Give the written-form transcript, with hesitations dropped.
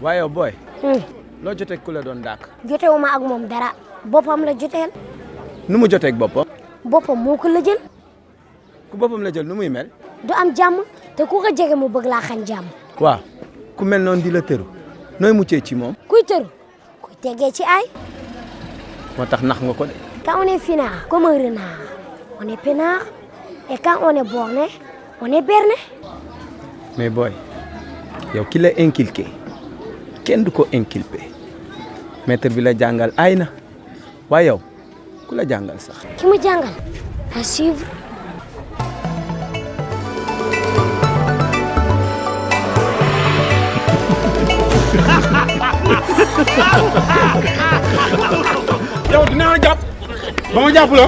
waaye yow booy. loo jotee ku la doon dàq. jotewuma ak moom dara boppam la joteel. nu mu jotee ak boppam. boppam moo ko la jël. ku boppam la jël nu muy mel. du am jàmm te ku ko jege mu bëgg laa xañ jàmm. waaw ku mel noonu di la tëru nooy muccee ci moom. kuy tëru kuy tegee ci ay. moo tax nax nga ko de. Quand on est finard comme un renard, on est peinard. Et quand on est borné, on est berné. mais booy yow ki la inculqué kenn du ko inculpé maître bi la jàngal ay na waaye yow ku la jàngal sax. Qui me jàngal à suivre. yow dinaa la jàpp ba ma jàpp la